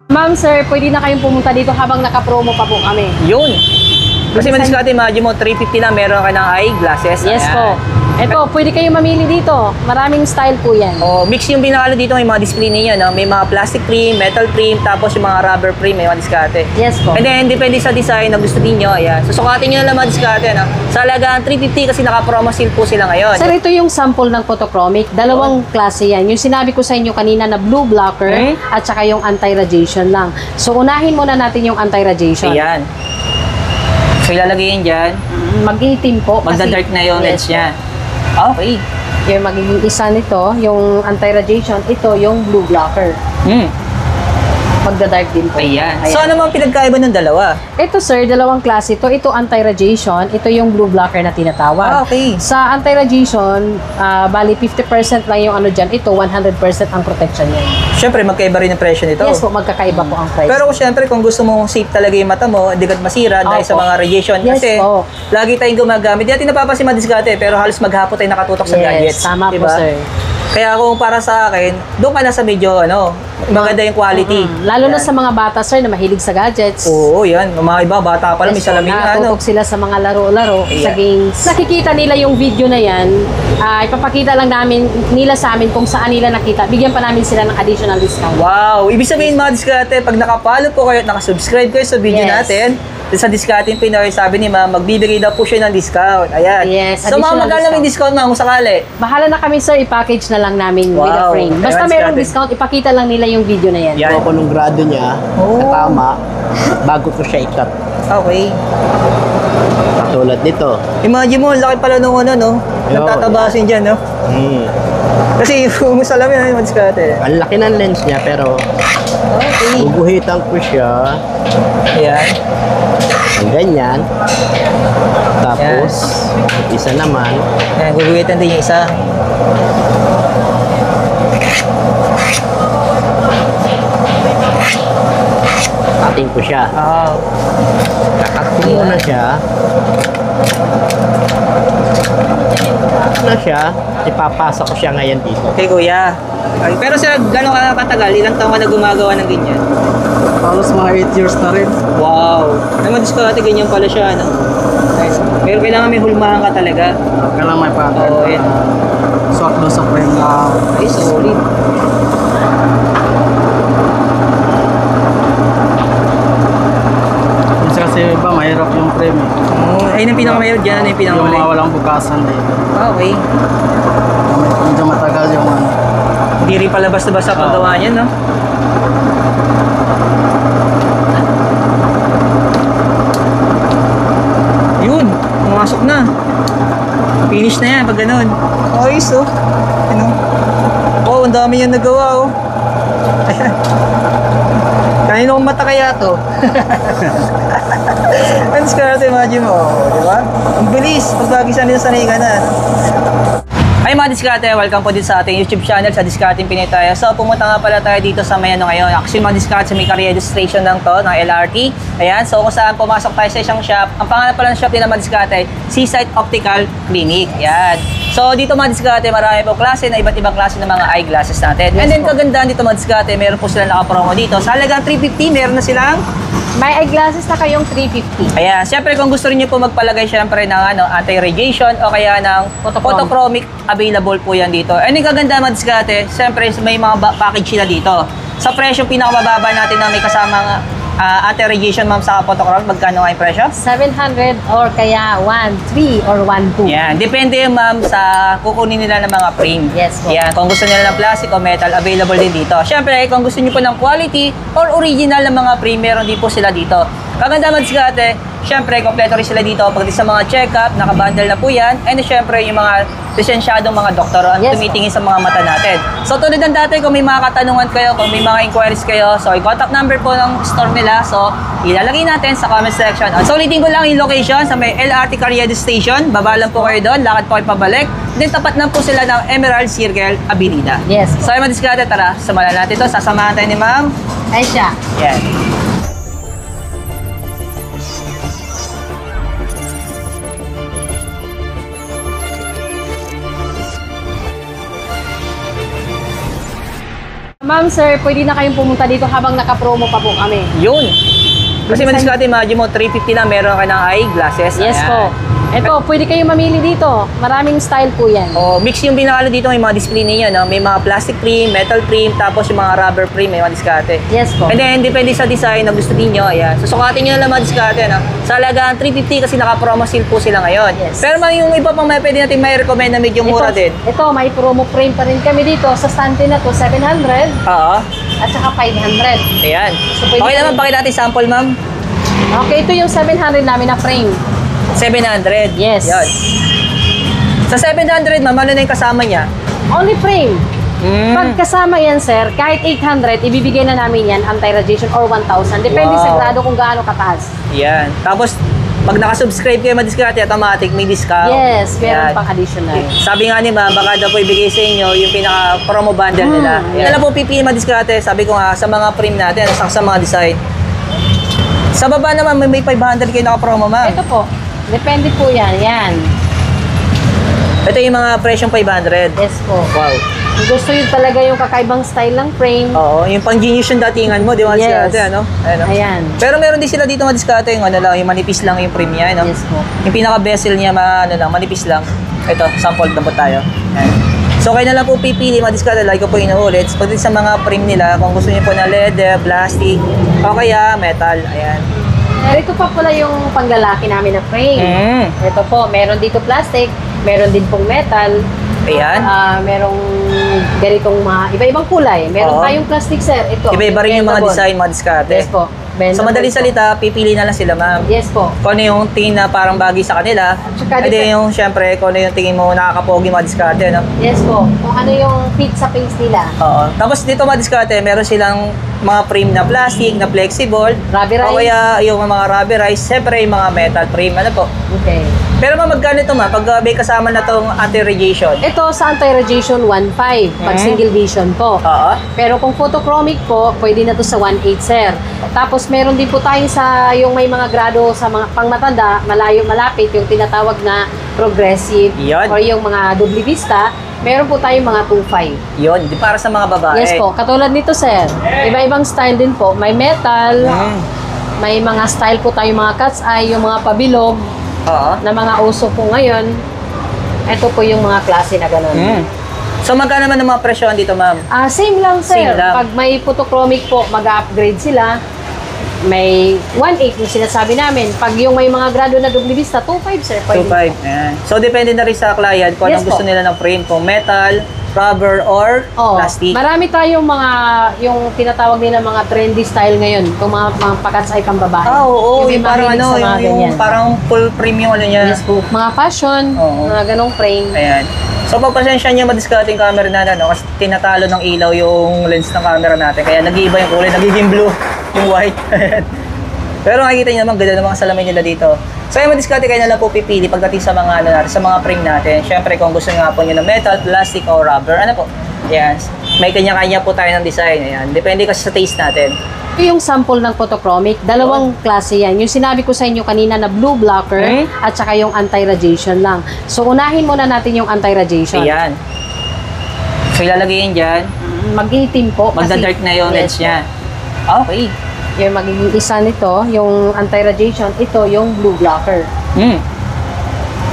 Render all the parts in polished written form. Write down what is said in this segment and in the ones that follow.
Ma'am, sir, pwede na kayong pumunta dito habang naka-promo pa po kami. Yun. Kasi madiskarte, imagine mo, 350 lang, meron ka ng eyeglasses. Yes Ayan. po. Ito, pwede kayong mamili dito. Maraming style po yan. Oh, mix yung binakalo dito, may mga display ninyo, no? May mga plastic frame, metal frame, tapos yung mga rubber frame, may mga diskarte. Yes po. And then, depende sa design na gusto niyo, ayan. So, sukatin nyo na lang mga diskarte, no? Sa halagang 350 kasi naka-promo sale po sila ngayon. Sir, ito yung sample ng photochromic. Dalawang klase yan. Yung sinabi ko sa inyo kanina na blue blocker at saka yung anti-radiation lang. So, unahin muna natin yung anti-radiation. Ayan. So, ilalagay yun dyan. Mag-itim po. Magda-dark na yung lens niya. Okay. Yung magiging isa nito, yung anti-radiation, ito yung blue blocker. Magda-dark din po. Ayan. So, ano mga pinagkaiba ng dalawa? Ito sir, dalawang klase ito. Ito anti-radiation, ito yung blue blocker na tinatawag. Okay. Sa anti-radiation, bali 50% lang yung ano dyan. Ito, 100% ang protection niya. Siyempre, magkaiba rin ang presyo nito. Yes po, magkakaiba po ang price. Pero siyempre, kung gusto mong safe talaga yung mata mo, hindi ka masira dahil sa mga radiation. Yes Kasi, po. lagi tayong gumagamit. Di natin napapansin madiskarte, pero halos maghapon tayo nakatutok sa gadgets. Yes, tama po diba? sir. Kaya kung para sa akin, doon ka na sa medyo, maganda yung quality. Lalo na sa mga bata sir na mahilig sa gadgets. Oo, yan. Mga iba, bata pa lang, may Yes, salamin na, nakatutok sila sa mga laro-laro sa Ayan. games. Nakikita nila yung video na yan, ipapakita lang namin nila sa amin kung saan nila nakita. Bigyan pa namin sila ng additional discount. Wow! Ibig sabihin mga diskarte, pag nakapalo po kayo at nakasubscribe kayo sa video Yes. natin, sa Discarding Pinoy, sabi ni ma'am, magbibigay daw po siya ng discount. Ayan. Yes, So mga additional magkano yung discount ma'am kung sakali? Bahala na kami sir, i-package na lang namin with a Wow. frame. Basta Ayan, merong discount. discount, ipakita lang nila yung video na yan. Yan. Kung anong grado niya, tama, bago ko siya ikat. Okay. Katulad nito. Imagine mo, ang laki pala nung no? Nagtatabasin dyan, no? Kasi yung salamin, mga diskarte. Ang laki ng lens niya, pero Okay. guguhitan ko siya Ayan. ng ganyan. Tapos, isa naman, Ayan, guguhitan din yung isa. cutting ko siya. Oo. Kakat ko muna siya. Na siya, ipapasa ko siya ngayon dito. Okay, kuya. Pero sir, gano'n ka katagal? Ilang taon ka na gumagawa ng ganyan? Halos mga 8 years na rin. Wow! Ay, madiskarte, ganyan pala siya, no? Nice. Pero kailangan may hulmahan ka talaga. Kailangan may pattern. Oo, yan. Swak doon sa frame na Ay, solid. minsan kasi iba mahirap yung frame eh. Oh, ayun ang pinakamayod dyan. Ano yung Yung pinakamali? mga walang bukasan dito. Okay. Medyo matagal yung ano. Hindi rin pala basta-basta paggawa niya, no? Yun, pumasok na. Finish na yan pag ganun. Ayos, oh. Ano? Oh, ang dami yan nagawa, oh. Ayan. Kaninong mata kaya to? Ang diskarte, imagine mo, di ba? Ang bilis, pag lagi sanay ka na. Ay mga diskarte, welcome po dito sa ating YouTube channel sa Discarding Pinoy tayo. So pumunta nga pala tayo dito sa may ngayon. Actually mga diskarte sa may registration lang to, ng LRT. Ayan, so kung saan pumasok tayo sa isang shop. Ang pangalan pala ng shop nila mga diskarte, Seaside Optical Clinic. Ayan. So dito mga diskarte, marami po klase na iba't ibang klase ng mga eyeglasses natin. And then kagandahan dito mga diskarte, meron po sila naka-promo dito. Sa halagang 350, meron na silang May eyeglasses na kayong 350. ayan, siyempre kung gusto rin niyo po magpalagay siyempre ng anti-radiation o kaya ng photochromic, available po yan dito. And yung kaganda mga diskarte, siyempre may mga package sila dito. Sa presyo pinakamababa natin na may kasamang anti-radiation ma'am sa photochromic, magkano nga yung presyo? 700 or kaya 1.3 or 1.2. Yan, depende yun ma'am sa kukunin nila ng mga frame. Yes po. Yan, kung gusto nila ng plastic o metal, available din dito. Siyempre, kung gusto niyo po ng quality or original ng mga frame, meron din po sila dito. Kaganda mga diskarte, siyempre, kompleto rin sila dito pag sa mga check-up, nakabundle na po yan. And siyempre, yung mga lisensyadong mga doktor ang Yes, tumitingin sa mga mata natin. So, tulad ng dati, kung may mga katanungan kayo, kung may mga inquiries kayo, so, i-contact number po ng store nila. So, ilalagay natin sa comment section. So, ulitin ko lang yung location sa may LRT Carriedo Station. Baba lang po kayo doon, lakad po kayo pabalik. Then, tapat na po sila ng Emerald Circle, Avenida. Yes. So, ay mga diskarte, tara, samahan natin ito. Sasamahan tayo ni ma'am. Ay siya. Yan. Ma'am, sir, pwede na kayong pumunta dito habang naka-promo pa po kami. Yun. Kasi madiskarte, imagine mo, 350 lang, meron ka ng eyeglasses. Yes Ayan. po. Ito, pwede kayong mamili dito. Maraming style po yan. Oh, mix yung binakalo dito, may mga display ninyo, no? May mga plastic frame, metal frame, tapos yung mga rubber frame, may mga diskarte. Yes po. And then, depende sa design na gusto niyo, ayan. So, sukatin nyo na lang mga diskarte, no? Sa halagang 350 kasi naka-promo sale po sila ngayon. Yes. Pero yung iba pang pwede natin may recommend na medyo mura din. Ito, may promo frame pa rin kami dito. Sa stante na to, 700 Oo. at saka 500. Ayan. So, pwede Okay naman, kami- pakita natin sample, ma'am. Okay, ito yung 700 namin na frame. 700. Yes. Yan. Sa 700, ma'am, ano na yung kasama niya? Only frame. Mm. Pag kasama yan, sir, kahit 800, ibibigay na namin yan, anti-radiation or 1,000. Depende Wow. sa grado kung gaano kataas. Yan. Tapos, pag nakasubscribe kayo madiskarte, automatic may discount. Yes, meron Yan. pang additional. Sabi nga ni ma'am, baka daw po ibigay sa inyo yung pinaka-promo bundle nila. yeah. Yan lang po pipili madiskarte. Sabi ko nga, sa mga frame natin, sa mga design. Sa baba naman, may 500 kayo naka-promo, ma'am. Ito po, depende po yan. Yan. Ito yung mga presyong 500. Yes po. Wow. Kung gusto yun talaga yung kakaibang style ng frame. Oo, yung pang-genius yung datingan mo, di ba? Yes. Diskarte, ano? Ayan, no? Ayan. Pero meron din sila dito mga diskarte, yung ano lang, yung manipis lang yung frame niya, no? Yes po. Yung pinaka-bezel niya, ano lang, manipis lang. Ito, sample na po tayo. Ayan. So, kayo na lang po pipili mga diskarte, like ko po inuulit. Pagdating sa mga frame nila, kung gusto niyo po na leather, plastic, o kaya metal. Ayan. Ito pa pala yung panglalaki namin na frame. Mm. Ito po, meron dito plastic, meron din pong metal. Ayan. Merong ganitong mga iba-ibang kulay. Meron Oo. tayong plastic, sir. Ito. Iba-iba rin yung mga bendable. design, mga diskarte. Yes po. Sa Bendable madaling po. salita, pipili na lang sila, ma'am. Yes po. Kung ano yung tingin na parang bagay sa kanila, Tsaka edi yung syempre, kung ano yung tingin mo nakakapogi mga diskarte, no? Yes po. Kung ano yung fit sa face nila. Oo. Tapos dito mga diskarte, meron silang mga frame na plastic, na flexible. Rubberized. O kaya yung mga rubberized, syempre yung mga metal frame, ano po. Okay. Pero magkano ito ma? Pag may kasama na tong anti-radiation. Ito sa anti-radiation 1.5 pag single vision po. Oo. Pero kung photochromic po, pwede na to sa 1.8, sir. Tapos meron din po tayo sa yung may mga grado sa mga pangmatanda, malayo malapit, yung tinatawag na progressive Yan. or yung mga doble vista, meron po tayong mga 2.5. Yun, di para sa mga babae. Yes po, katulad nito, sir. Iba-ibang style din po. May metal, Mm. may mga style po tayo mga cat's eye, yung mga pabilog Oo. na mga uso po ngayon. Ito po yung mga klase na ganun. Mm. So magkano naman ang mga presyohan dito, ma'am? Same lang, sir. Same lang. Pag may photochromic po, mag-upgrade sila. May 1.8 yung sinasabi namin. Pag yung may mga grado na doble vista, 2.5, sir. Pwede 2.5. Ayan. So depende na rin sa client kung Yes anong gusto po. nila ng frame, kung metal, rubber, or Oh, plastic. marami tayong mga, yung tinatawag nila mga trendy style ngayon. Kung mga pakats ay pang babae. Oo, may yung parang mahilig ano, sa mga yung ganyan. parang full frame yung ano niya. Yes po. Mga fashion, Oo. mga ganong frame. Ayan. So pagpasensya niya madiskarte yung camera natin, no? Kasi tinatalo ng ilaw yung lens ng camera natin. Kaya nag-iiba yung kulay, nagiging blue, yung white. Pero makikita niyo naman, ganda ng mga salamin nila dito. So yung madiskarte kayo na lang po pipili pagdating sa mga ano natin, sa mga frame natin. Siyempre kung gusto nga po niyo ng metal, plastic, o rubber, ano po? Ayan. May kanya-kanya po tayo ng design. Ayan. Depende kasi sa taste natin. Ito yung sample ng photochromic. Dalawang klase yan. Yung sinabi ko sa inyo kanina na blue blocker at saka yung anti-radiation lang. So, unahin muna natin yung anti-radiation. Ayan. So ilalagay yun dyan. Mag-itim po. kasi- Magda-dark na yung lens Yes po. niya. Okay. Yung magiging isa nito, yung anti-radiation, ito yung blue blocker. Hmm.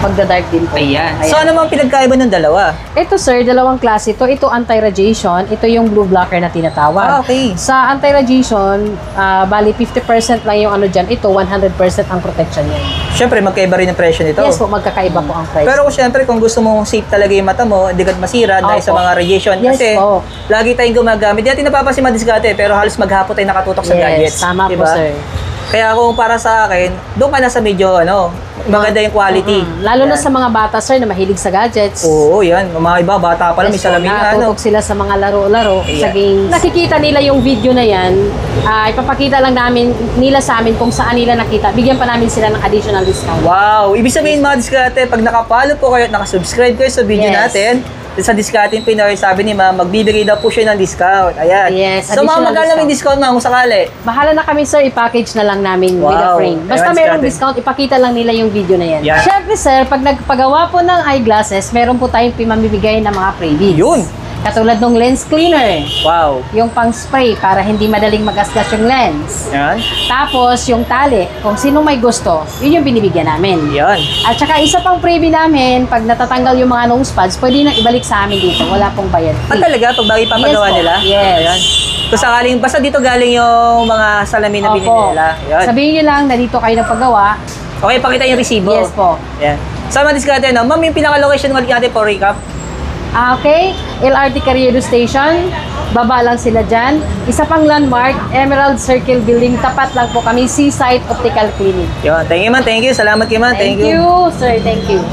Magda-dark din po. Ayan. So ano mga pinagkaiba ng dalawa? Ito sir, dalawang klase ito. Ito anti-radiation, ito yung blue blocker na tinatawag. Okay. Sa anti-radiation, bali 50% lang yung ano dyan. Ito, 100% ang protection niya. Siyempre, magkaiba rin ang presyo nito. Yes po, magkakaiba po ang price. Pero siyempre, kung gusto mong safe talaga yung mata mo, hindi ka masira dahil Opo. sa mga radiation. Yes Kasi po. lagi tayong gumagamit. Di natin napapansin madiskarte, pero halos maghapon tayo nakatutok sa gadgets. Yes, tama po Diba? sir. Kaya kung para sa akin, doon ka na sa medyo, maganda yung quality. Lalo na Yan. sa mga bata sir na mahilig sa gadgets. Oo, yan. Mga iba, bata pa lang, may Yes po, salamin na, natutok sila sa mga laro-laro, Ayan. sa games. Nakikita nila yung video na yan, ipapakita lang namin nila sa amin kung saan nila nakita. Bigyan pa namin sila ng additional discount. Wow! Ibig sabihin mga diskarte, pag nakapalo po kayo at nakasubscribe kayo sa video Yes. natin, sa Discarding Pinoy, sabi ni ma'am, magbibigay daw po siya ng discount. Ayan. Yes, So ma'am, additional magkano yung discount ma'am kung sakali? Bahala na kami sir, i-package na lang namin with a Wow. frame. Basta Ayan, merong discount. discount, ipakita lang nila yung video na yan. Yan. Siyempre sir, pag nagpagawa po ng eyeglasses, meron po tayong mamibigay na mga freebies. Yun. Katulad ng lens cleaner. Wow. Yung pang-spray para hindi madaling magasgas yung lens. Yan. Tapos, yung tali, kung sino may gusto, yun yung binibigyan namin. Yan. At saka isa pang freebie namin, pag natatanggal yung mga nose pads, pwede nang ibalik sa amin dito. Wala pong bayad. Ah, talaga? Pag bagay papagawa Yes po. nila? Yes. Ayan. Kung sakaling, basta dito galing yung mga salamin na binili Opo. nila. Yan. Sabihin nyo lang na dito kayo nagpagawa. Okay, pakita yung resibo. Yes po. Yan. Sa mga diskarte, no? Ma'am, yung pinaka-location ulit natin for recap. Okay, LRT Carriedo Station. Baba lang sila dyan. Isa pang landmark, Emerald Circle Building. Tapat lang po kami, Seaside Optical Clinic. Yun. Thank you, man. Thank you. Salamat kay man. Thank you, sir. Thank you.